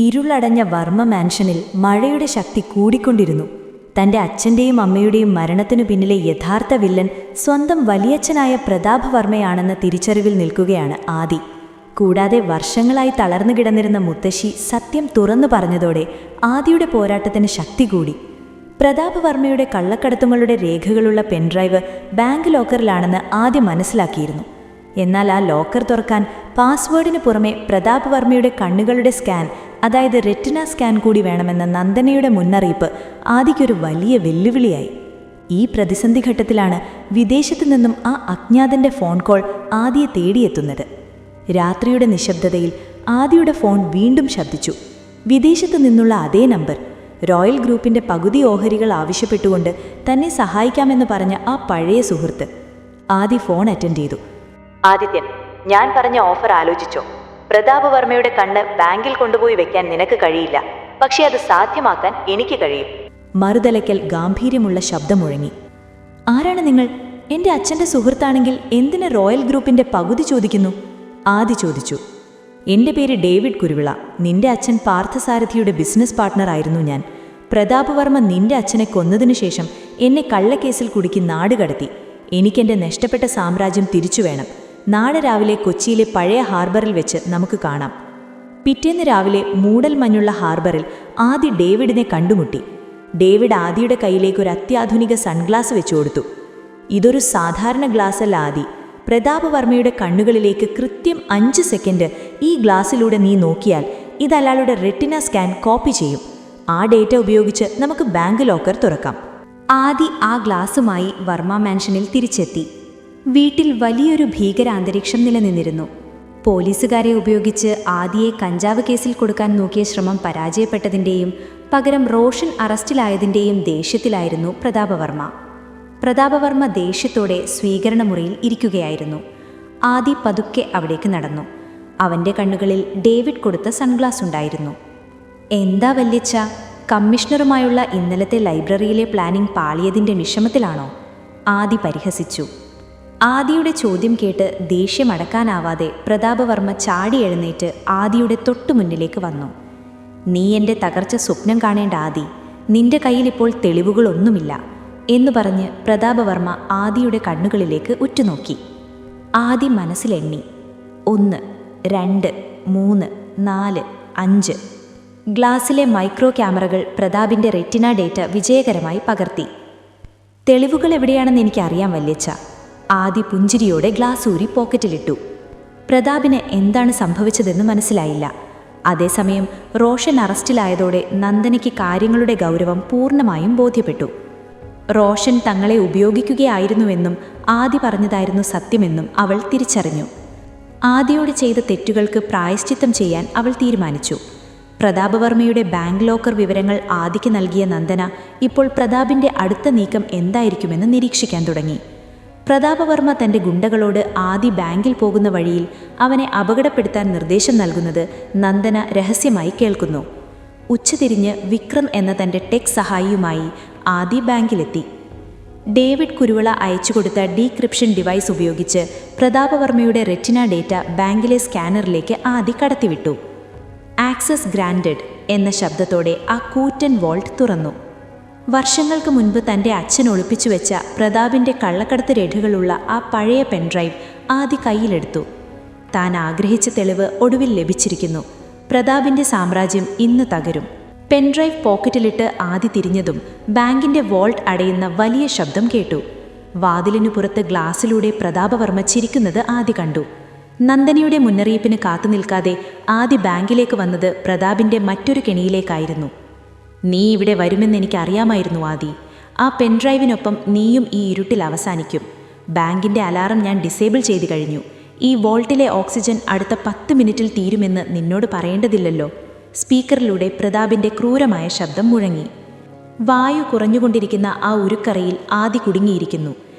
ഇരുളടഞ്ഞ വർമ്മ മാൻഷനിൽ മഴയുടെ ശക്തി കൂടിക്കൊണ്ടിരുന്നു. തന്റെ അച്ഛന്റെയും അമ്മയുടെയും മരണത്തിനു പിന്നിലെ യഥാർത്ഥ വില്ലൻ സ്വന്തം വലിയച്ഛനായ പ്രതാപവർമ്മയാണെന്ന തിരിച്ചറിവിൽ നിൽക്കുകയാണ് ആദി. കൂടാതെ വർഷങ്ങളായി തളർന്നു കിടന്നിരുന്ന മുത്തശ്ശി സത്യം തുറന്നു പറഞ്ഞതോടെ ആദിയുടെ പോരാട്ടത്തിന് ശക്തി കൂടി. പ്രതാപവർമ്മയുടെ കള്ളക്കടത്തുങ്ങളുടെ രേഖകളുള്ള പെൻഡ്രൈവ് ബാങ്ക് ലോക്കറിലാണെന്ന് ആദ്യം മനസ്സിലാക്കിയിരുന്നു. എന്നാൽ ആ ലോക്കർ തുറക്കാൻ പാസ്വേഡിന് പുറമെ പ്രതാപവർമ്മയുടെ കണ്ണുകളുടെ സ്കാൻ, അതായത് റെറ്റിന സ്കാൻ കൂടി വേണമെന്ന നന്ദനയുടെ മുന്നറിയിപ്പ് ആദിക്കൊരു വലിയ വെല്ലുവിളിയായി. ഈ പ്രതിസന്ധി ഘട്ടത്തിലാണ് വിദേശത്തു നിന്നും ആ അജ്ഞാതന്റെ ഫോൺ കോൾ ആദിയെ തേടിയെത്തുന്നത്. രാത്രിയുടെ നിശബ്ദതയിൽ ആദിയുടെ ഫോൺ വീണ്ടും ശബ്ദിച്ചു. വിദേശത്തു നിന്നുള്ള അതേ നമ്പർ. റോയൽ ഗ്രൂപ്പിന്റെ പകുതി ഓഹരികൾ ആവശ്യപ്പെട്ടുകൊണ്ട് തന്നെ സഹായിക്കാമെന്ന് പറഞ്ഞ ആ പഴയ സുഹൃത്ത്. ആദി ഫോൺ അറ്റൻഡ് ചെയ്തു. ആദിത്യൻ, ഞാൻ പറഞ്ഞ ഓഫർ ആലോചിച്ചോ? പ്രതാപവർമ്മയുടെ കണ്ണ് ബാങ്കിൽ കൊണ്ടുപോയി വെക്കാൻ നിനക്ക് കഴിയില്ല, പക്ഷെ അത് സാധ്യമാക്കാൻ എനിക്ക് കഴിയും. മറുതലയ്ക്കൽ ഗാംഭീര്യമുള്ള ശബ്ദം മുഴങ്ങി. ആരാണ് നിങ്ങൾ? എന്റെ അച്ഛന്റെ സുഹൃത്താണെങ്കിൽ എന്തിന് റോയൽ ഗ്രൂപ്പിന്റെ പകുതി ചോദിക്കുന്നു? ആദി ചോദിച്ചു. എന്റെ പേര് ഡേവിഡ് കുരുവിള. നിന്റെ അച്ഛൻ പാർത്ഥസാരഥിയുടെ ബിസിനസ് പാർട്ട്ണർ ആയിരുന്നു ഞാൻ. പ്രതാപവർമ്മ നിന്റെ അച്ഛനെ കൊന്നതിനു ശേഷം എന്നെ കള്ളക്കേസിൽ കുടുക്കി നാട് കടത്തി. എനിക്കെന്റെ നഷ്ടപ്പെട്ട സാമ്രാജ്യം തിരിച്ചു വേണം. നാളെ രാവിലെ കൊച്ചിയിലെ പഴയ ഹാർബറിൽ വെച്ച് നമുക്ക് കാണാം. പിറ്റേന്ന് രാവിലെ മൂടൽ മഞ്ഞുള്ള ഹാർബറിൽ ആദി ഡേവിഡിനെ കണ്ടുമുട്ടി. ഡേവിഡ് ആദിയുടെ കയ്യിലേക്ക് ഒരു അത്യാധുനിക സൺഗ്ലാസ് വെച്ചു കൊടുത്തു. ഇതൊരു സാധാരണ ഗ്ലാസ്സല്ല ആദി. പ്രതാപവർമ്മയുടെ കണ്ണുകളിലേക്ക് കൃത്യം 5 സെക്കൻഡ് ഈ ഗ്ലാസ്സിലൂടെ നീ നോക്കിയാൽ ഇതയാളുടെ റെറ്റിന സ്കാൻ കോപ്പി ചെയ്യും. ആ ഡേറ്റ ഉപയോഗിച്ച് നമുക്ക് ബാങ്ക് ലോക്കർ തുറക്കാം. ആദി ആ ഗ്ലാസുമായി വർമ്മ മാൻഷനിൽ തിരിച്ചെത്തി. വീട്ടിൽ വലിയൊരു ഭീകരാന്തരീക്ഷം നിലനിന്നിരുന്നു. പോലീസുകാരെ ഉപയോഗിച്ച് ആദിയെ കഞ്ചാവ് കേസിൽ കൊടുക്കാൻ നോക്കിയ ശ്രമം പരാജയപ്പെട്ടതിൻ്റെയും പകരം റോഷൻ അറസ്റ്റിലായതിൻ്റെയും ദേഷ്യത്തിലായിരുന്നു പ്രതാപവർമ്മ. പ്രതാപവർമ്മ ദേഷ്യത്തോടെ സ്വീകരണമുറിയിൽ ഇരിക്കുകയായിരുന്നു. ആദി പതുക്കെ അവിടേക്ക് നടന്നു. അവൻ്റെ കണ്ണുകളിൽ ഡേവിഡ് കൊടുത്ത സൺഗ്ലാസ് ഉണ്ടായിരുന്നു. എന്താ വല്യച്ഛ, കമ്മീഷണറുമായുള്ള ഇന്നലത്തെ ലൈബ്രറിയിലെ പ്ലാനിംഗ് പാളിയതിൻ്റെ വിഷമത്തിലാണോ? ആദി പരിഹസിച്ചു. ആദിയുടെ ചോദ്യം കേട്ട് ദേഷ്യമടക്കാനാവാതെ പ്രതാപവർമ്മ ചാടി എഴുന്നേറ്റ് ആദിയുടെ തൊട്ടുമുന്നിലേക്ക് വന്നു. നീ എൻ്റെ തകർച്ച സ്വപ്നം കാണേണ്ട ആദി, നിന്റെ കയ്യിലിപ്പോൾ തെളിവുകളൊന്നുമില്ല എന്നു പറഞ്ഞ് പ്രതാപവർമ്മ ആദിയുടെ കണ്ണുകളിലേക്ക് ഉറ്റുനോക്കി. ആദി മനസ്സിലെണ്ണി. 1, 2, 3, 4, 5. ഗ്ലാസിലെ മൈക്രോ ക്യാമറകൾ പ്രതാപിൻ്റെ റെറ്റിന ഡേറ്റ വിജയകരമായി പകർത്തി. തെളിവുകൾ എവിടെയാണെന്ന് എനിക്കറിയാം വല്യച്ഛ. ആദി പുഞ്ചിരിയോടെ ഗ്ലാസ് ഊരി പോക്കറ്റിലിട്ടു. പ്രതാപിന് എന്താണ് സംഭവിച്ചതെന്ന് മനസ്സിലായില്ല. അതേസമയം റോഷൻ അറസ്റ്റിലായതോടെ നന്ദനയ്ക്ക് കാര്യങ്ങളുടെ ഗൗരവം പൂർണ്ണമായും ബോധ്യപ്പെട്ടു. റോഷൻ തങ്ങളെ ഉപയോഗിക്കുകയായിരുന്നുവെന്നും ആദി പറഞ്ഞതായിരുന്നു സത്യമെന്നും അവൾ തിരിച്ചറിഞ്ഞു. ആദിയോട് ചെയ്ത തെറ്റുകൾക്ക് പ്രായശ്ചിത്തം ചെയ്യാൻ അവൾ തീരുമാനിച്ചു. പ്രതാപവർമ്മയുടെ ബാങ്ക് ലോക്കർ വിവരങ്ങൾ ആദിക്ക് നൽകിയ നന്ദന ഇപ്പോൾ പ്രതാപിൻ്റെ അടുത്ത നീക്കം എന്തായിരിക്കുമെന്ന് നിരീക്ഷിക്കാൻ തുടങ്ങി. പ്രതാപവർമ്മ തൻ്റെ ഗുണ്ടകളോട് ആദി ബാങ്കിൽ പോകുന്ന വഴിയിൽ അവനെ അപകടപ്പെടുത്താൻ നിർദ്ദേശം നൽകുന്നത് നന്ദന രഹസ്യമായി കേൾക്കുന്നു. ഉച്ചതിരിഞ്ഞ് വിക്രം എന്ന തൻ്റെ ടെക് സഹായിയുമായി ആദി ബാങ്കിലെത്തി. ഡേവിഡ് കുരുവിള അയച്ചുകൊടുത്ത ഡീക്രിപ്ഷൻ ഡിവൈസ് ഉപയോഗിച്ച് പ്രതാപവർമ്മയുടെ റെറ്റിന ഡേറ്റ ബാങ്കിലെ സ്കാനറിലേക്ക് ആദി കടത്തിവിട്ടു. ആക്സസ് ഗ്രാൻഡഡ് എന്ന ശബ്ദത്തോടെ ആ കൂറ്റൻ വോൾട്ട് തുറന്നു. വർഷങ്ങൾക്ക് മുൻപ് തൻ്റെ അച്ഛൻ ഒളിപ്പിച്ചു വെച്ച പ്രതാപിൻ്റെ കള്ളക്കടത്ത് രേഖകളുള്ള ആ പഴയ പെൻഡ്രൈവ് ആദി കയ്യിലെടുത്തു. താൻ ആഗ്രഹിച്ച തെളിവ് ഒടുവിൽ ലഭിച്ചിരിക്കുന്നു. പ്രതാപിൻ്റെ സാമ്രാജ്യം ഇന്ന് തകരും. പെൻഡ്രൈവ് പോക്കറ്റിലിട്ട് ആദി തിരിഞ്ഞതും ബാങ്കിൻ്റെ വോൾട്ട് അടയുന്ന വലിയ ശബ്ദം കേട്ടു. വാതിലിനു പുറത്ത് ഗ്ലാസ്സിലൂടെ പ്രതാപവർമ്മ ചിരിക്കുന്നത് ആദി കണ്ടു. നന്ദനയുടെ മുന്നറിയിപ്പിന് കാത്തുനിൽക്കാതെ ആദി ബാങ്കിലേക്ക് വന്നത് പ്രതാപിൻ്റെ മറ്റൊരു കെണിയിലേക്കായിരുന്നു. നീ ഇവിടെ വരുമെന്ന് എനിക്കറിയാമായിരുന്നു ആദി. ആ പെൻഡ്രൈവിനൊപ്പം നീയും ഈ ഇരുട്ടിൽ അവസാനിക്കും. ബാങ്കിൻ്റെ അലാറം ഞാൻ ഡിസേബിൾ ചെയ്തു കഴിഞ്ഞു. ഈ വോൾട്ടിലെ ഓക്സിജൻ അടുത്ത 10 മിനിറ്റിൽ തീരുമെന്ന് നിന്നോട് പറയേണ്ടതില്ലല്ലോ. സ്പീക്കറിലൂടെ പ്രതാപിൻ്റെ ക്രൂരമായ ശബ്ദം മുഴങ്ങി. വായു കുറഞ്ഞുകൊണ്ടിരിക്കുന്ന ആ ഉരുക്കറയിൽ ആദി കുടുങ്ങിയിരിക്കുന്നു.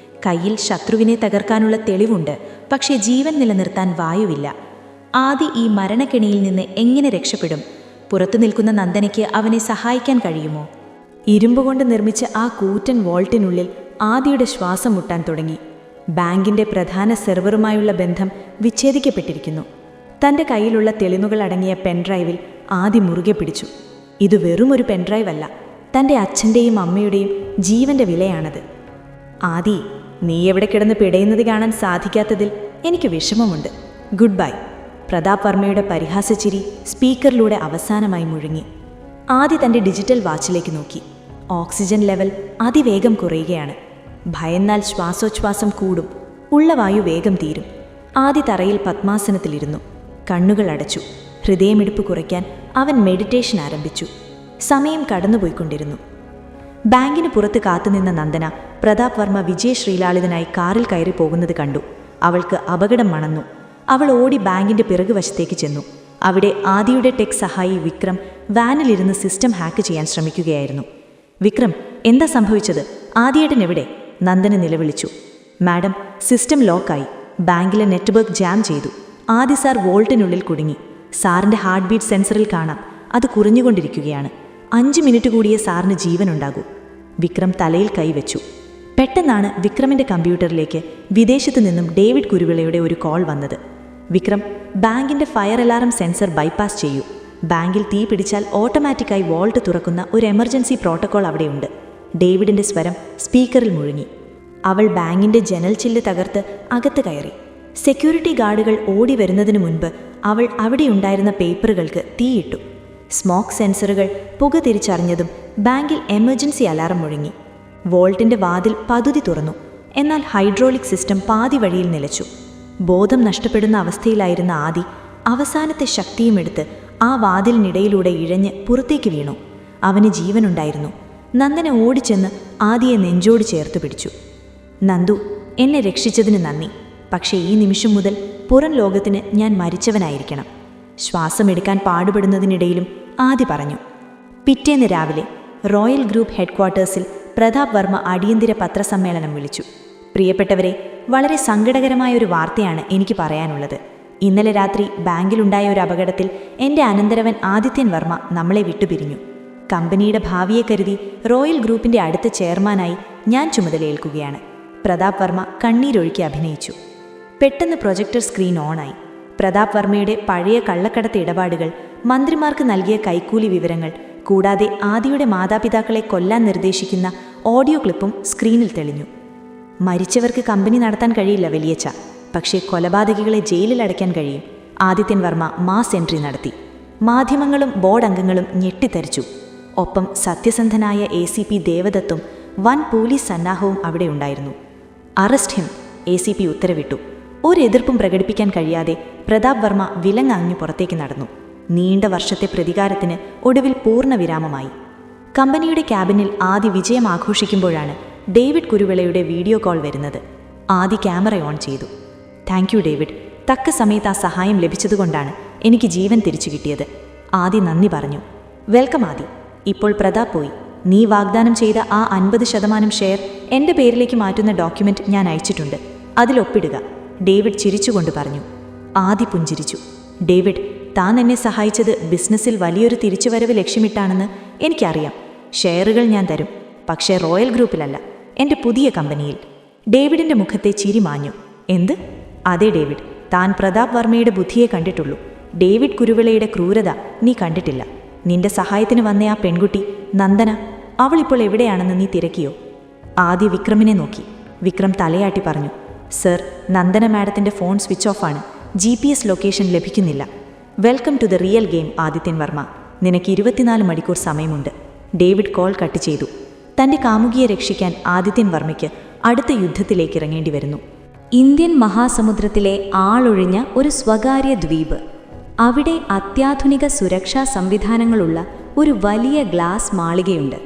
കയ്യിൽ ശത്രുവിനെ തകർക്കാനുള്ള തെളിവുണ്ട്, പക്ഷേ ജീവൻ നിലനിർത്താൻ വായുവില്ല. ആദി ഈ മരണക്കെണിയിൽ നിന്ന് എങ്ങനെ രക്ഷപ്പെടും? പുറത്തു നിൽക്കുന്ന നന്ദനയ്ക്ക് അവനെ സഹായിക്കാൻ കഴിയുമോ? ഇരുമ്പുകൊണ്ട് നിർമ്മിച്ച ആ കൂറ്റൻ വോൾട്ടിനുള്ളിൽ ആദിയുടെ ശ്വാസം മുട്ടാൻ തുടങ്ങി. ബാങ്കിൻ്റെ പ്രധാന സെർവറുമായുള്ള ബന്ധം വിച്ഛേദിക്കപ്പെട്ടിരിക്കുന്നു. തൻ്റെ കയ്യിലുള്ള തെളിവുകൾ അടങ്ങിയ പെൻഡ്രൈവിൽ ആദി മുറുകെ പിടിച്ചു. ഇത് വെറും ഒരു പെൻഡ്രൈവ് അല്ല, തൻ്റെ അച്ഛൻ്റെയും അമ്മയുടെയും ജീവൻ്റെ വിലയാണത്. ആദി, നീ എവിടെ കിടന്ന് പിടയുന്നത് കാണാൻ സാധിക്കാത്തതിൽ എനിക്ക് വിഷമമുണ്ട്. Good bye. പ്രതാപ് വർമ്മയുടെ പരിഹാസച്ചിരി സ്പീക്കറിലൂടെ അവസാനമായി മുഴങ്ങി. ആദി തൻ്റെ ഡിജിറ്റൽ വാച്ചിലേക്ക് നോക്കി. ഓക്സിജൻ ലെവൽ അതിവേഗം കുറയുകയാണ്. ഭയന്നാൽ ശ്വാസോച്ഛ്വാസം കൂടും, ഉള്ള വായു വേഗം തീരും. ആദി തറയിൽ പത്മാസനത്തിലിരുന്നു. കണ്ണുകൾ അടച്ചു. ഹൃദയമിടിപ്പ് കുറയ്ക്കാൻ അവൻ മെഡിറ്റേഷൻ ആരംഭിച്ചു. സമയം കടന്നുപോയിക്കൊണ്ടിരുന്നു. ബാങ്കിന് പുറത്ത് കാത്തുനിന്ന നന്ദന പ്രതാപ് വർമ്മ വിജയ ശ്രീലാളിതനായി കാറിൽ കയറി പോകുന്നത് കണ്ടു. അവൾക്ക് അപകടം മണന്നു. അവൾ ഓടി ബാങ്കിൻ്റെ പിറകുവശത്തേക്ക് ചെന്നു. അവിടെ ആദിയുടെ ടെക് സഹായി വിക്രം വാനിലിരുന്ന് സിസ്റ്റം ഹാക്ക് ചെയ്യാൻ ശ്രമിക്കുകയായിരുന്നു. വിക്രം, എന്താ സംഭവിച്ചത്? ആദിയേട്ടൻ എവിടെ? നന്ദന നിലവിളിച്ചു. മാഡം, സിസ്റ്റം ലോക്കായി. ബാങ്കിലെ നെറ്റ്വർക്ക് ജാം ചെയ്തു. ആദി സാർ വോൾട്ടിനുള്ളിൽ കുടുങ്ങി. സാറിൻ്റെ ഹാർട്ട് ബീറ്റ് സെൻസറിൽ കാണാം, അത് കുറഞ്ഞുകൊണ്ടിരിക്കുകയാണ്. 5 മിനിറ്റ് കൂടിയേ സാറിന് ജീവനുണ്ടാകൂ. വിക്രം തലയിൽ കൈവച്ചു. പെട്ടെന്നാണ് വിക്രമിൻ്റെ കമ്പ്യൂട്ടറിലേക്ക് വിദേശത്തു നിന്നും ഡേവിഡ് കുരുവിളയുടെ ഒരു കോൾ വന്നത്. വിക്രം, ബാങ്കിൻ്റെ ഫയർ അലാറം സെൻസർ ബൈപ്പാസ് ചെയ്യൂ. ബാങ്കിൽ തീ പിടിച്ചാൽ ഓട്ടോമാറ്റിക്കായി വോൾട്ട് തുറക്കുന്ന ഒരു എമർജൻസി പ്രോട്ടോക്കോൾ അവിടെയുണ്ട്. ഡേവിഡിൻ്റെ സ്വരം സ്പീക്കറിൽ മുഴങ്ങി. അവൾ ബാങ്കിൻ്റെ ജനൽ ചില്ല് തകർത്ത് അകത്ത് കയറി. സെക്യൂരിറ്റി ഗാർഡുകൾ ഓടി വരുന്നതിന് മുൻപ് അവൾ അവിടെയുണ്ടായിരുന്ന പേപ്പറുകൾക്ക് തീയിട്ടു. സ്മോക്ക് സെൻസറുകൾ പുക തിരിച്ചറിഞ്ഞതും ബാങ്കിൽ എമർജൻസി അലാറം മുഴങ്ങി. വോൾട്ടിൻ്റെ വാതിൽ പതുതി തുറന്നു. എന്നാൽ ഹൈഡ്രോളിക് സിസ്റ്റം പാതി വഴിയിൽ നിലച്ചു. ബോധം നഷ്ടപ്പെടുന്ന അവസ്ഥയിലായിരുന്ന ആദി അവസാനത്തെ ശക്തിയുമെടുത്ത് ആ വാതിലിനിടയിലൂടെ ഇഴഞ്ഞ് പുറത്തേക്ക് വീണു. അവന് ജീവനുണ്ടായിരുന്നു. നന്ദന ഓടിച്ചെന്ന് ആദിയെ നെഞ്ചോട് ചേർത്ത് പിടിച്ചു. നന്ദു, എന്നെ രക്ഷിച്ചതിന് നന്ദി. പക്ഷേ ഈ നിമിഷം മുതൽ പുറം ലോകത്തിന് ഞാൻ മരിച്ചവനായിരിക്കണം. ശ്വാസമെടുക്കാൻ പാടുപെടുന്നതിനിടയിലും ആദി പറഞ്ഞു. പിറ്റേന്ന് രാവിലെ റോയൽ ഗ്രൂപ്പ് ഹെഡ്ക്വാർട്ടേഴ്സിൽ പ്രതാപ് വർമ്മ അടിയന്തര പത്രസമ്മേളനം വിളിച്ചു. പ്രിയപ്പെട്ടവരെ, വളരെ സങ്കടകരമായ ഒരു വാർത്തയാണ് എനിക്ക് പറയാനുള്ളത്. ഇന്നലെ രാത്രി ബാങ്കിലുണ്ടായ ഒരു അപകടത്തിൽ എൻ്റെ അനന്തരവൻ ആദിത്യൻ വർമ്മ നമ്മളെ വിട്ടുപിരിഞ്ഞു. കമ്പനിയുടെ ഭാവിയെ കരുതി റോയൽ ഗ്രൂപ്പിൻ്റെ അടുത്ത ചെയർമാനായി ഞാൻ ചുമതലയേൽക്കുകയാണ്. പ്രതാപ് വർമ്മ കണ്ണീരൊഴുക്കി അഭിനയിച്ചു. പെട്ടെന്ന് പ്രൊജക്ടർ സ്ക്രീൻ ഓണായി. പ്രതാപ് വർമ്മയുടെ പഴയ കള്ളക്കടത്ത് ഇടപാടുകൾ, മന്ത്രിമാർക്ക് നൽകിയ കൈക്കൂലി വിവരങ്ങൾ, കൂടാതെ ആദിയുടെ മാതാപിതാക്കളെ കൊല്ലാൻ നിർദ്ദേശിക്കുന്ന ഓഡിയോ ക്ലിപ്പും സ്ക്രീനിൽ തെളിഞ്ഞു. മരിച്ചവർക്ക് കമ്പനി നടത്താൻ കഴിയില്ല വലിയച്ഛ, പക്ഷേ കൊലപാതകികളെ ജയിലിൽ അടയ്ക്കാൻ കഴിയും. ആദിത്യൻ വർമ്മ മാസ് എൻട്രി നടത്തി. മാധ്യമങ്ങളും ബോർഡ് അംഗങ്ങളും ഞെട്ടിത്തരിച്ചു. ഒപ്പം സത്യസന്ധനായ ACP ദേവദത്തും വൻ പോലീസ് സന്നാഹവും അവിടെ ഉണ്ടായിരുന്നു. അറസ്റ്റ് ഹിം, ACP ഉത്തരവിട്ടു. ഒരു എതിർപ്പും പ്രകടിപ്പിക്കാൻ കഴിയാതെ പ്രതാപ് വർമ്മ വിലങ്ങാഞ്ഞു പുറത്തേക്ക് നടന്നു. നീണ്ട വർഷത്തെ പ്രതികാരത്തിന് ഒടുവിൽ പൂർണ്ണ വിരാമമായി. കമ്പനിയുടെ ക്യാബിനിൽ ആദി വിജയം ആഘോഷിക്കുമ്പോഴാണ് ഡേവിഡ് കുരുവിളയുടെ വീഡിയോ കോൾ വരുന്നത്. ആദി ക്യാമറ ഓൺ ചെയ്തു. താങ്ക് യു ഡേവിഡ്, തക്ക സമയത്ത് ആ സഹായം ലഭിച്ചതുകൊണ്ടാണ് എനിക്ക് ജീവൻ തിരിച്ചു കിട്ടിയത്. ആദി നന്ദി പറഞ്ഞു. വെൽക്കം ആദി. ഇപ്പോൾ പ്രതാപ് പോയി. നീ വാഗ്ദാനം ചെയ്ത ആ 50% ഷെയർ എൻ്റെ പേരിലേക്ക് മാറ്റുന്ന ഡോക്യുമെൻ്റ് ഞാൻ അയച്ചിട്ടുണ്ട്. അതിലൊപ്പിടുക, ഡേവിഡ് ചിരിച്ചുകൊണ്ട് പറഞ്ഞു. ആദി പുഞ്ചിരിച്ചു. ഡേവിഡ്, താൻ എന്നെ സഹായിച്ചത് ബിസിനസ്സിൽ വലിയൊരു തിരിച്ചുവരവ് ലക്ഷ്യമിട്ടാണെന്ന് എനിക്കറിയാം. ഷെയറുകൾ ഞാൻ തരും, പക്ഷേ റോയൽ ഗ്രൂപ്പിലല്ല, എൻ്റെ പുതിയ കമ്പനിയിൽ. ഡേവിഡിൻ്റെ മുഖത്തെ ചിരി മാഞ്ഞു. എന്ത്? അതെ ഡേവിഡ്, താൻ പ്രതാപ് വർമ്മയുടെ ബുദ്ധിയെ കണ്ടിട്ടുള്ളൂ. ഡേവിഡ് കുരുവിളയുടെ ക്രൂരത നീ കണ്ടിട്ടില്ല. നിന്റെ സഹായത്തിന് വന്ന ആ പെൺകുട്ടി നന്ദന, അവളിപ്പോൾ എവിടെയാണെന്ന് നീ തിരക്കിയോ? ആദ്യ വിക്രമിനെ നോക്കി. വിക്രം തലയാട്ടി പറഞ്ഞു. സർ, നന്ദന മാഡത്തിൻ്റെ ഫോൺ സ്വിച്ച് ഓഫാണ്. GPS ലൊക്കേഷൻ ലഭിക്കുന്നില്ല. Welcome to the real game Adithyan Varma. നിനക്ക് 24 മണിക്കൂർ സമയമുണ്ട്. ഡേവിഡ് കോൾ കട്ട് ചെയ്തു. തൻ്റെ കാമുകിയെ രക്ഷിക്കാൻ ആദിത്യൻ വർമ്മയ്ക്ക് അടുത്ത യുദ്ധത്തിലേക്ക് ഇറങ്ങേണ്ടി വരുന്നു. ഇന്ത്യൻ മഹാസമുദ്രത്തിലെ ആളൊഴിഞ്ഞ ഒരു സ്വകാര്യ ദ്വീപ്. അവിടെ അത്യാധുനിക സുരക്ഷാ സംവിധാനങ്ങളുള്ള ഒരു വലിയ ഗ്ലാസ് മാളികയുണ്ട്.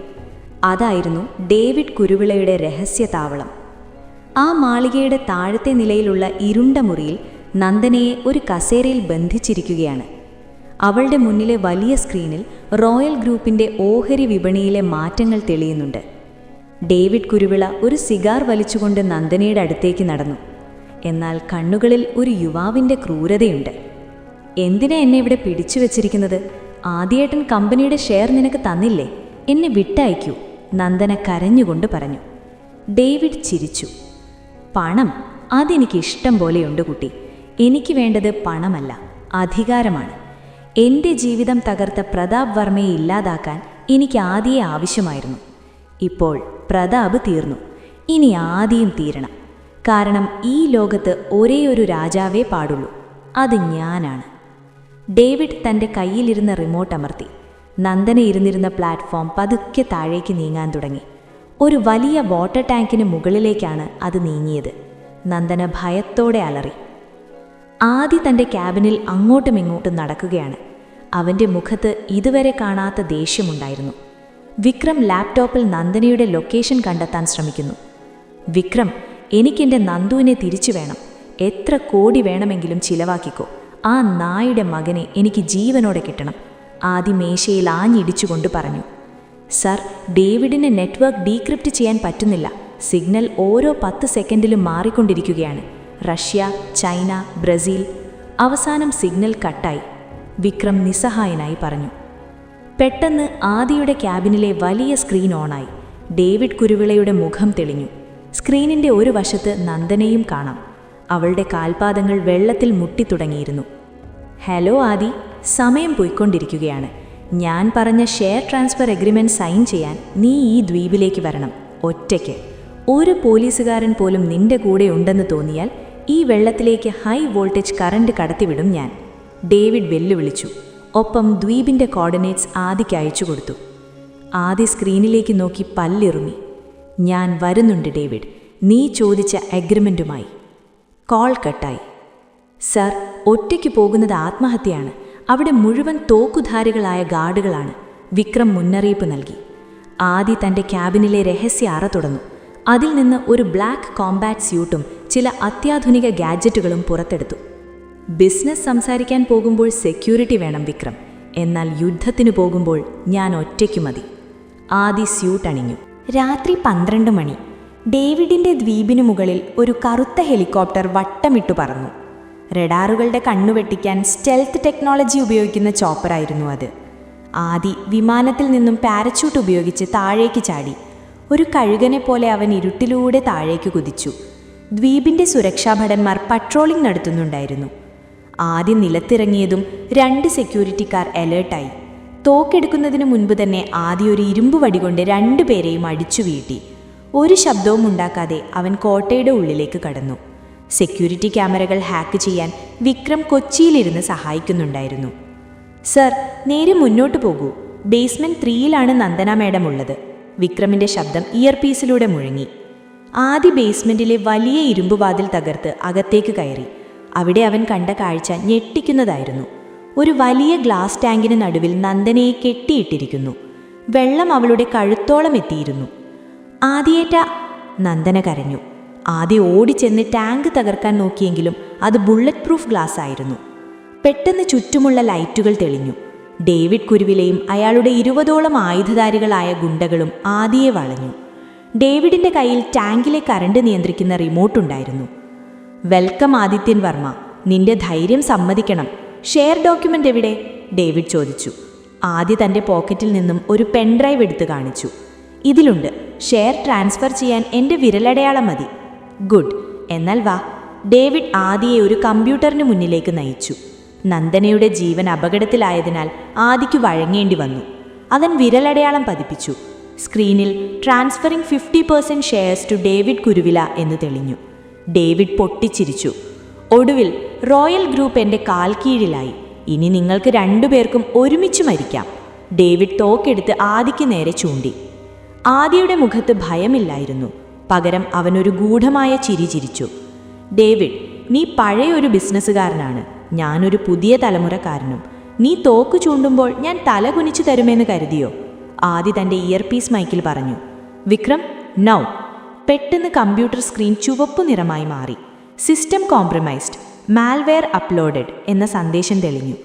അതായിരുന്നു ഡേവിഡ് കുരുവിളയുടെ രഹസ്യ താവളം. ആ മാളികയുടെ താഴത്തെ നിലയിലുള്ള ഇരുണ്ട മുറിയിൽ നന്ദനയെ ഒരു കസേരയിൽ ബന്ധിച്ചിരിക്കുകയാണ്. അവളുടെ മുന്നിലെ വലിയ സ്ക്രീനിൽ റോയൽ ഗ്രൂപ്പിൻ്റെ ഓഹരി വിപണിയിലെ മാറ്റങ്ങൾ തെളിയുന്നുണ്ട്. ഡേവിഡ് കുരുവിള ഒരു സിഗാർ വലിച്ചുകൊണ്ട് നന്ദനയുടെ അടുത്തേക്ക് നടന്നു. എന്നാൽ കണ്ണുകളിൽ ഒരു യുവാവിൻ്റെ ക്രൂരതയുണ്ട്. എന്തിനാ എന്നെ ഇവിടെ പിടിച്ചു വച്ചിരിക്കുന്നത്? ആദ്യേട്ടൻ കമ്പനിയുടെ ഷെയർ നിനക്ക് തന്നില്ലേ? എന്നെ വിട്ടയക്കൂ, നന്ദന കരഞ്ഞുകൊണ്ട് പറഞ്ഞു. ഡേവിഡ് ചിരിച്ചു. പണം, അതെനിക്ക് ഇഷ്ടം പോലെയുണ്ട് കുട്ടി. എനിക്ക് വേണ്ടത് പണമല്ല, അധികാരമാണ്. എൻ്റെ ജീവിതം തകർത്ത പ്രതാപ് വർമ്മയെ ഇല്ലാതാക്കാൻ എനിക്ക് ആദിയെ ആവശ്യമായിരുന്നു. ഇപ്പോൾ പ്രതാപ് തീർന്നു. ഇനി ആദിയും തീരണം. കാരണം ഈ ലോകത്ത് ഒരേയൊരു രാജാവേ പാടുള്ളൂ. അത് ഞാനാണ്. ഡേവിഡ് തൻ്റെ കയ്യിലിരുന്ന റിമോട്ട് അമർത്തി. നന്ദന ഇരുന്നിരുന്ന പ്ലാറ്റ്ഫോം പതുക്കെ താഴേക്ക് നീങ്ങാൻ തുടങ്ങി. ഒരു വലിയ വാട്ടർ ടാങ്കിന് മുകളിലേക്കാണ് അത് നീങ്ങിയത്. നന്ദന ഭയത്തോടെ അലറി. ആദി തൻ്റെ ക്യാബിനിൽ അങ്ങോട്ടും ഇങ്ങോട്ടും നടക്കുകയാണ്. അവൻ്റെ മുഖത്ത് ഇതുവരെ കാണാത്ത ദേഷ്യമുണ്ടായിരുന്നു. വിക്രം ലാപ്ടോപ്പിൽ നന്ദനയുടെ ലൊക്കേഷൻ കണ്ടെത്താൻ ശ്രമിക്കുന്നു. വിക്രം, എനിക്കെൻ്റെ നന്ദുവിനെ തിരിച്ചു വേണം. എത്ര കോടി വേണമെങ്കിലും ചിലവാക്കിക്കോ. ആ നായുടെ മകനെ എനിക്ക് ജീവനോടെ കിട്ടണം. ആദി മേശയിൽ ആഞ്ഞിടിച്ചുകൊണ്ട് പറഞ്ഞു. സർ, ഡേവിഡിന് നെറ്റ്വർക്ക് ഡീക്രിപ്റ്റ് ചെയ്യാൻ പറ്റുന്നില്ല. സിഗ്നൽ ഓരോ 10 സെക്കൻഡിലും മാറിക്കൊണ്ടിരിക്കുകയാണ്. Russia, China, Brazil. അവസാനം സിഗ്നൽ കട്ടായി. വിക്രം നിസ്സഹായനായി പറഞ്ഞു. പെട്ടെന്ന് ആദിയുടെ ക്യാബിനിലെ വലിയ സ്ക്രീൻ ഓണായി. ഡേവിഡ് കുരുവിളയുടെ മുഖം തെളിഞ്ഞു. സ്ക്രീനിൻ്റെ ഒരു വശത്ത് നന്ദനയും കാണാം. അവളുടെ കാൽപാദങ്ങൾ വെള്ളത്തിൽ മുട്ടിത്തുടങ്ങിയിരുന്നു. ഹലോ ആദി, സമയം പോയിക്കൊണ്ടിരിക്കുകയാണ്. ഞാൻ പറഞ്ഞ ഷെയർ ട്രാൻസ്ഫർ എഗ്രിമെൻറ്റ് സൈൻ ചെയ്യാൻ നീ ഈ ദ്വീപിലേക്ക് വരണം, ഒറ്റയ്ക്ക്. ഒരു പോലീസുകാരൻ പോലും നിന്റെ കൂടെ ഉണ്ടെന്ന് തോന്നിയാൽ ഈ വെള്ളത്തിലേക്ക് ഹൈ വോൾട്ടേജ് കറണ്ട് കടത്തിവിടും ഞാൻ. ഡേവിഡ് വെല്ലുവിളിച്ചു. ഒപ്പം ദ്വീപിൻ്റെ കോർഡിനേറ്റ്സ് ആദിക്ക് അയച്ചു കൊടുത്തു. ആദി സ്ക്രീനിലേക്ക് നോക്കി പല്ലിറുമി. ഞാൻ വരുന്നുണ്ട് ഡേവിഡ്, നീ ചോദിച്ച എഗ്രിമെൻറ്റുമായി. കോൾ കട്ടായി. സർ, ഒറ്റയ്ക്ക് പോകുന്നത് ആത്മഹത്യയാണ്. അവിടെ മുഴുവൻ തോക്കുധാരികളായ ഗാർഡുകളാണ്. വിക്രം മുന്നറിയിപ്പ് നൽകി. ആദി തൻ്റെ ക്യാബിനിലെ രഹസ്യ അറ തുറന്നു. അതിൽ നിന്ന് ഒരു ബ്ലാക്ക് കോമ്പാറ്റ് സ്യൂട്ടും ചില അത്യാധുനിക ഗാഡ്ജറ്റുകളും പുറത്തെടുത്തു. ബിസിനസ് സംസാരിക്കാൻ പോകുമ്പോൾ സെക്യൂരിറ്റി വേണം വിക്രം, എന്നാൽ യുദ്ധത്തിന് പോകുമ്പോൾ ഞാൻ ഒറ്റയ്ക്കു മതി. ആദി സ്യൂട്ട് അണിഞ്ഞു. രാത്രി 12 മണി. ഡേവിഡിൻ്റെ ദ്വീപിനു മുകളിൽ ഒരു കറുത്ത ഹെലികോപ്റ്റർ വട്ടമിട്ടു പറന്നു. റഡാറുകളുടെ കണ്ണുവെട്ടിക്കാൻ സ്റ്റെൽത്ത് ടെക്നോളജി ഉപയോഗിക്കുന്ന ചോപ്പറായിരുന്നു അത്. ആദി വിമാനത്തിൽ നിന്നും പാരച്യൂട്ട് ഉപയോഗിച്ച് താഴേക്ക് ചാടി. ഒരു കഴുകനെ പോലെ അവൻ ഇരുട്ടിലൂടെ താഴേക്ക് കുതിച്ചു. ദ്വീപിൻ്റെ സുരക്ഷാഭടന്മാർ പട്രോളിംഗ് നടത്തുന്നുണ്ടായിരുന്നു. ആദ്യം നിലത്തിറങ്ങിയതും 2 സെക്യൂരിറ്റിക്കാർ അലേർട്ടായി. തോക്കെടുക്കുന്നതിന് മുൻപ് തന്നെ ആദ്യം ഒരു ഇരുമ്പ് വടികൊണ്ട് 2 പേരെയും അടിച്ചു വീഴ്ത്തി. ഒരു ശബ്ദവും ഉണ്ടാക്കാതെ അവൻ കോട്ടയുടെ ഉള്ളിലേക്ക് കടന്നു. സെക്യൂരിറ്റി ക്യാമറകൾ ഹാക്ക് ചെയ്യാൻ വിക്രം കൊച്ചിയിലിരുന്ന് സഹായിക്കുന്നുണ്ടായിരുന്നു. സർ, നേരെ മുന്നോട്ട് പോകൂ. ബേസ്മെന്റ് 3-ലാണ് നന്ദന മേഡം ഉള്ളത്. വിക്രമിൻ്റെ ശബ്ദം ഇയർപീസിലൂടെ മുഴങ്ങി. ആദ്യ ബേസ്മെന്റിലെ വലിയ ഇരുമ്പുവാതിൽ തകർത്ത് അകത്തേക്ക് കയറി. അവിടെ അവൻ കണ്ട കാഴ്ച ഞെട്ടിക്കുന്നതായിരുന്നു. ഒരു വലിയ ഗ്ലാസ് ടാങ്കിന് നടുവിൽ നന്ദനയെ കെട്ടിയിട്ടിരിക്കുന്നു. വെള്ളം അവളുടെ കഴുത്തോളം എത്തിയിരുന്നു. ആദിയേറ്റ, നന്ദന കരഞ്ഞു. ആദ്യ ഓടിച്ചെന്ന് ടാങ്ക് തകർക്കാൻ നോക്കിയെങ്കിലും അത് ബുള്ളറ്റ് പ്രൂഫ് ഗ്ലാസ് ആയിരുന്നു. പെട്ടെന്ന് ചുറ്റുമുള്ള ലൈറ്റുകൾ തെളിഞ്ഞു. ഡേവിഡ് കുരുവിലയും അയാളുടെ 20ഓളം ആയുധധാരികളായ ഗുണ്ടകളും ആദിയെ വളഞ്ഞു. ഡേവിഡിൻ്റെ കയ്യിൽ ടാങ്കിലെ കറണ്ട് നിയന്ത്രിക്കുന്ന റിമോട്ടുണ്ടായിരുന്നു. വെൽക്കം ആദിത്യൻ വർമ്മ, നിന്റെ ധൈര്യം സമ്മതിക്കണം. ഷെയർ ഡോക്യുമെൻ്റ് എവിടെ? ഡേവിഡ് ചോദിച്ചു. ആദ്യ തൻ്റെ പോക്കറ്റിൽ നിന്നും ഒരു പെൻഡ്രൈവ് എടുത്ത് കാണിച്ചു. ഇതിലുണ്ട്. ഷെയർ ട്രാൻസ്ഫർ ചെയ്യാൻ എൻ്റെ വിരലടയാളം മതി. ഗുഡ്, എന്നാൽ വാ. ഡേവിഡ് ആദിയെ ഒരു കമ്പ്യൂട്ടറിന് മുന്നിലേക്ക് നയിച്ചു. നന്ദനയുടെ ജീവൻ അപകടത്തിലായതിനാൽ ആദിക്ക് വഴങ്ങേണ്ടി വന്നു. അവൻ വിരലടയാളം പതിപ്പിച്ചു. സ്ക്രീനിൽ ട്രാൻസ്ഫറിംഗ് 50% ഷെയർസ് ടു ഡേവിഡ് കുരുവില എന്ന് തെളിഞ്ഞു. ഡേവിഡ് പൊട്ടിച്ചിരിച്ചു. ഒടുവിൽ റോയൽ ഗ്രൂപ്പ് എൻ്റെ കാൽ കീഴിലായി. ഇനി നിങ്ങൾക്ക് 2 പേർക്കും ഒരുമിച്ച് മരിക്കാം. ഡേവിഡ് തോക്കെടുത്ത് ആദിക്ക് നേരെ ചൂണ്ടി. ആദിയുടെ മുഖത്ത് ഭയമില്ലായിരുന്നു. പകരം അവനൊരു ഗൂഢമായ ചിരി ചിരിച്ചു. ഡേവിഡ്, നീ പഴയ ഒരു ബിസിനസ്സുകാരനാണ്. ഞാനൊരു പുതിയ തലമുറക്കാരനും. നീ തോക്ക് ചൂണ്ടുമ്പോൾ ഞാൻ തല കുനിച്ചു തരുമെന്ന് കരുതിയോ? ആദി തൻ്റെ ഇയർപീസ് മൈക്കിൽ പറഞ്ഞു. വിക്രം, നൗ. പെട്ടെന്ന് കമ്പ്യൂട്ടർ സ്ക്രീൻ ചുവപ്പു നിറമായി മാറി. സിസ്റ്റം കോംപ്രമൈസ്ഡ്, മാൽവെയർ അപ്ലോഡഡ് എന്ന സന്ദേശം തെളിഞ്ഞു.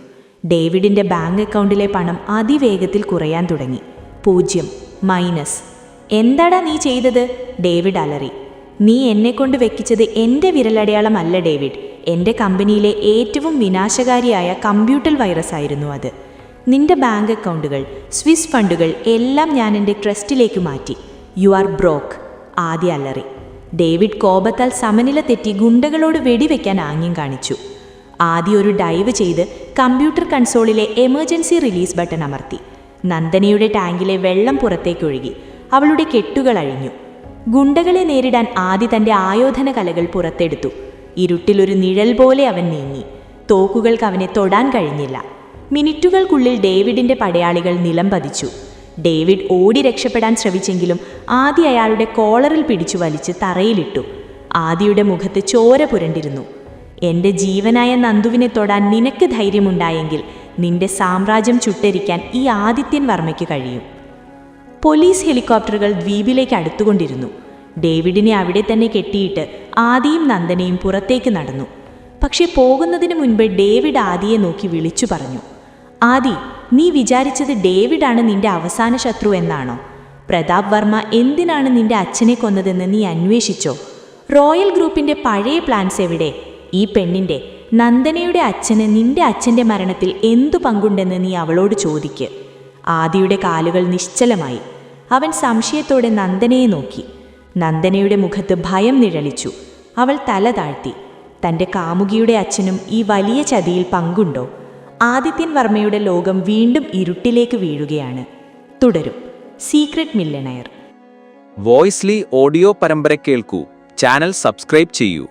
ഡേവിഡിൻ്റെ ബാങ്ക് അക്കൗണ്ടിലെ പണം അതിവേഗത്തിൽ കുറയാൻ തുടങ്ങി. 0, മൈനസ്. എന്താടാ നീ ചെയ്തത്? ഡേവിഡ് അലറി. നീ എന്നെക്കൊണ്ട് വെക്കിച്ചത് എൻ്റെ വിരലടയാളമല്ല ഡേവിഡ്. എൻ്റെ കമ്പനിയിലെ ഏറ്റവും വിനാശകാരിയായ കമ്പ്യൂട്ടർ വൈറസ് ആയിരുന്നു അത്. നിന്റെ ബാങ്ക് അക്കൗണ്ടുകൾ, സ്വിസ് ഫണ്ടുകൾ എല്ലാം ഞാൻ എൻ്റെ ട്രസ്റ്റിലേക്ക് മാറ്റി. യു ആർ ബ്രോക്ക്. ആദ്യ അലറി. ഡേവിഡ് കോപത്താൽ സമനില തെറ്റി ഗുണ്ടകളോട് വെടിവെക്കാൻ ആംഗ്യം കാണിച്ചു. ആദ്യം ഒരു ഡൈവ് ചെയ്ത് കമ്പ്യൂട്ടർ കൺസോളിലെ എമർജൻസി റിലീസ് ബട്ടൺ അമർത്തി. നന്ദനയുടെ ടാങ്കിലെ വെള്ളം പുറത്തേക്കൊഴുകി. അവളുടെ കെട്ടുകൾ അഴിഞ്ഞു. ഗുണ്ടകളെ നേരിടാൻ ആദി തൻ്റെ ആയോധന കലകൾ പുറത്തെടുത്തു. ഇരുട്ടിലൊരു നിഴൽ പോലെ അവൻ നീങ്ങി. തോക്കുകൾക്ക് അവനെ തൊടാൻ കഴിഞ്ഞില്ല. മിനിറ്റുകൾക്കുള്ളിൽ ഡേവിഡിൻ്റെ പടയാളികൾ നിലം പതിച്ചു. ഡേവിഡ് ഓടി രക്ഷപ്പെടാൻ ശ്രമിച്ചെങ്കിലും ആദി അയാളുടെ കോളറിൽ പിടിച്ചു വലിച്ച് തറയിലിട്ടു. ആദിയുടെ മുഖത്ത് ചോര പുരണ്ടിരുന്നു. എൻ്റെ ജീവനായ നന്ദുവിനെ തൊടാൻ നിനക്ക് ധൈര്യമുണ്ടായെങ്കിൽ നിന്റെ സാമ്രാജ്യം ചുട്ടരിക്കാൻ ഈ ആദിത്യൻ വർമ്മയ്ക്ക് കഴിയും. പോലീസ് ഹെലികോപ്റ്ററുകൾ ദ്വീപിലേക്ക് അടുത്തുകൊണ്ടിരുന്നു. ഡേവിഡിനെ അവിടെ തന്നെ കെട്ടിയിട്ട് ആദിയും നന്ദനയും പുറത്തേക്ക് നടന്നു. പക്ഷെ പോകുന്നതിന് മുൻപ് ഡേവിഡ് ആദിയെ നോക്കി വിളിച്ചു പറഞ്ഞു, ആദി, നീ വിചാരിച്ചത് ഡേവിഡാണ് നിന്റെ അവസാന ശത്രു എന്നാണോ? പ്രതാപ് വർമ്മ എന്തിനാണ് നിന്റെ അച്ഛനെ കൊന്നതെന്ന് നീ അന്വേഷിച്ചോ? റോയൽ ഗ്രൂപ്പിന്റെ പഴയ പ്ലാൻസ് എവിടെ? ഈ പെണ്ണിന്റെ, നന്ദനയുടെ അച്ഛന് നിന്റെ അച്ഛൻ്റെ മരണത്തിൽ എന്തു പങ്കുണ്ടെന്ന് നീ അവളോട് ചോദിക്ക്. ആദിയുടെ കാലുകൾ നിശ്ചലമായി. അവൻ സംശയത്തോടെ നന്ദനയെ നോക്കി. നന്ദനയുടെ മുഖത്ത് ഭയം നിഴലിച്ചു. അവൾ തല താഴ്ത്തി. തൻ്റെ കാമുകിയുടെ അച്ഛനും ഈ വലിയ ചതിയിൽ പങ്കുണ്ടോ? ആദിത്യൻ വർമ്മയുടെ ലോകം വീണ്ടും ഇരുട്ടിലേക്ക് വീഴുകയാണ്. തുടരും. Secret millionaire. വോയിസ്ലി ഓഡിയോ പരമ്പര കേൾക്കൂ. ചാനൽ സബ്സ്ക്രൈബ് ചെയ്യൂ.